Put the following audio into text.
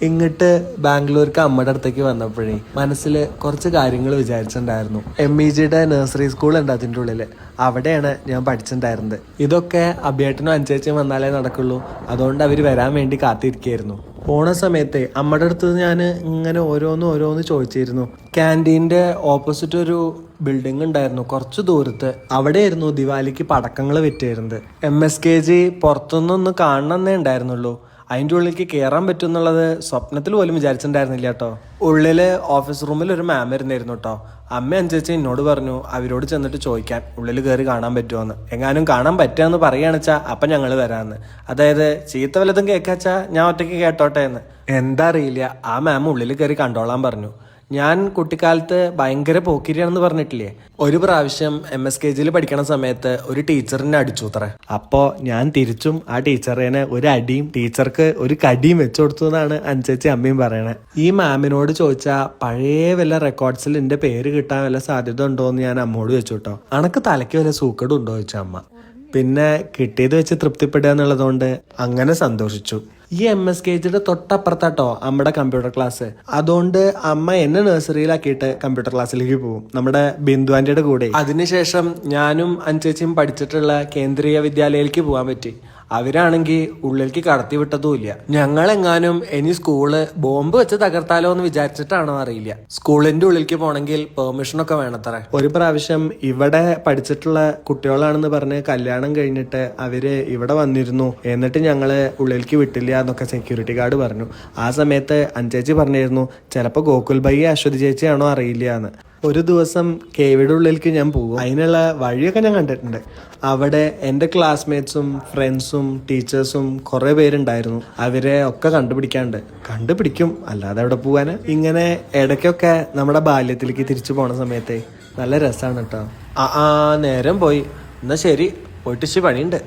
ഇങ്ങോട്ട് ബാംഗ്ലൂർക്ക് അമ്മയുടെ അടുത്തേക്ക് വന്നപ്പോഴേ മനസ്സിൽ കുറച്ച് കാര്യങ്ങൾ വിചാരിച്ചിട്ടുണ്ടായിരുന്നു. MEGയുടെ നഴ്സറി സ്കൂൾ ഉണ്ട് അതിൻ്റെ ഉള്ളിൽ, അവിടെയാണ് ഞാൻ പഠിച്ചിട്ടുണ്ടായിരുന്നത്. ഇതൊക്കെ അഭിയേട്ടനും അഞ്ചേച്ചിയും വന്നാലേ നടക്കുള്ളൂ, അതുകൊണ്ട് അവർ വരാൻ വേണ്ടി കാത്തിരിക്കുകയായിരുന്നു. പോണ സമയത്തെ അമ്മയുടെ അടുത്ത് ഞാൻ ഇങ്ങനെ ഓരോന്ന് ചോദിച്ചിരുന്നു. ക്യാൻറ്റീൻ്റെ ഓപ്പോസിറ്റ് ഒരു ബിൽഡിംഗ് ഉണ്ടായിരുന്നു കുറച്ച് ദൂരത്ത്, അവിടെയായിരുന്നു ദിവാലിക്ക് പടക്കങ്ങൾ വിറ്റായിരുന്നത്. MSKG പുറത്തുനിന്നൊന്ന് കാണണമെന്നേ ഉണ്ടായിരുന്നുള്ളൂ. അതിൻ്റെ ഉള്ളിലേക്ക് കയറാൻ പറ്റും എന്നുള്ളത് സ്വപ്നത്തിൽ പോലും വിചാരിച്ചിട്ടുണ്ടായിരുന്നില്ല കേട്ടോ. ഉള്ളില് ഓഫീസ് റൂമിൽ ഒരു മാം ഇരുന്നായിരുന്നു കേട്ടോ. അമ്മ അനുസരിച്ച് എന്നോട് പറഞ്ഞു അവരോട് ചെന്നിട്ട് ചോദിക്കാൻ ഉള്ളിൽ കയറി കാണാൻ പറ്റുമോന്ന്. എങ്ങാനും കാണാൻ പറ്റുകയെന്ന് പറയുകയാണെച്ചാ അപ്പം ഞങ്ങൾ വരാമെന്ന്. അതായത് ചീത്ത വല്ലതും കേൾക്കാച്ചാ ഞാൻ ഒറ്റയ്ക്ക് കേട്ടോട്ടെ എന്ന്. എന്താ അറിയില്ല, ആ മാം ഉള്ളിൽ കയറി കണ്ടോളാൻ പറഞ്ഞു. ഞാൻ കുട്ടിക്കാലത്ത് ഭയങ്കര പോക്കിരിയാണെന്ന് പറഞ്ഞിട്ടില്ലേ, ഒരു പ്രാവശ്യം MSKGയിൽ പഠിക്കണ സമയത്ത് ഒരു ടീച്ചറിനെ അടിച്ചു അത്ര. അപ്പോൾ ഞാൻ തിരിച്ചും ആ ടീച്ചറിനെ ഒരു അടിയും ടീച്ചർക്ക് ഒരു കടിയും വെച്ചു കൊടുത്തു എന്നാണ് അനുസരിച്ച് അമ്മയും പറയണേ. ഈ മാമിനോട് ചോദിച്ചാൽ പഴയ വല്ല റെക്കോർഡ്സിൽ എൻ്റെ പേര് കിട്ടാൻ വല്ല സാധ്യത ഉണ്ടോ എന്ന് ഞാൻ അമ്മോട് ചോദിച്ചു കേട്ടോ. അണക്ക് തലയ്ക്ക് വല്ല സൂക്കടും ഉണ്ടോ ചോദിച്ച അമ്മ. പിന്നെ കിട്ടിയത് വെച്ച് തൃപ്തിപ്പെടുക എന്നുള്ളതുകൊണ്ട് അങ്ങനെ സന്തോഷിച്ചു. ഈ MSKGയുടെ തൊട്ടപ്പുറത്താട്ടോ നമ്മുടെ കമ്പ്യൂട്ടർ ക്ലാസ്. അതുകൊണ്ട് അമ്മ എന്നെ നഴ്സറിയിലാക്കിയിട്ട് കമ്പ്യൂട്ടർ ക്ലാസ്സിലേക്ക് പോകും, നമ്മുടെ ബിന്ദു ആന്റിയുടെ കൂടെ. അതിനുശേഷം ഞാനും അഞ്ചേച്ചിയും പഠിച്ചിട്ടുള്ള കേന്ദ്രീയ വിദ്യാലയത്തിലേക്ക് പോകാൻ പറ്റി. അവരാണെങ്കിൽ ഉള്ളിലേക്ക് കടത്തി വിട്ടതുമില്ല. ഞങ്ങളെങ്ങാനും ഇനി സ്കൂള് ബോംബ് വെച്ച് തകർത്താലോ എന്ന് വിചാരിച്ചിട്ടാണോ അറിയില്ല. സ്കൂളിന്റെ ഉള്ളിലേക്ക് പോകണമെങ്കിൽ പെർമിഷനൊക്കെ വേണത്രേ. ഒരു പ്രാവശ്യം ഇവിടെ പഠിച്ചിട്ടുള്ള കുട്ടികളാണെന്ന് പറഞ്ഞ് കല്യാണം കഴിഞ്ഞിട്ട് അവര് ഇവിടെ വന്നിരുന്നു, എന്നിട്ട് ഞങ്ങള് ഉള്ളിലേക്ക് വിട്ടില്ല എന്നൊക്കെ സെക്യൂരിറ്റി ഗാർഡ് പറഞ്ഞു. ആ സമയത്ത് അഞ്ചേച്ചി പറഞ്ഞിരുന്നു ചിലപ്പോൾ ഗോകുൽ ഭായി അശ്വതി ചേച്ചിയാണോ അറിയില്ല എന്ന്. ഒരു ദിവസം കേവിയുടെ ഉള്ളിലേക്ക് ഞാൻ പോകും, അതിനുള്ള വഴിയൊക്കെ ഞാൻ കണ്ടിട്ടുണ്ട്. അവിടെ എൻ്റെ ക്ലാസ്മേറ്റ്സും ഫ്രണ്ട്സും ടീച്ചേഴ്സും കുറേ പേരുണ്ടായിരുന്നു. അവരെ ഒക്കെ കണ്ടുപിടിക്കും, അല്ലാതെ അവിടെ പോകാന്. ഇങ്ങനെ ഇടയ്ക്കൊക്കെ നമ്മുടെ ബാല്യത്തിലേക്ക് തിരിച്ചു പോണ സമയത്തെ നല്ല രസമാണ് കേട്ടോ. നേരം പോയി, എന്നാ ശരി, പോയിട്ട് പണിയുണ്ട്.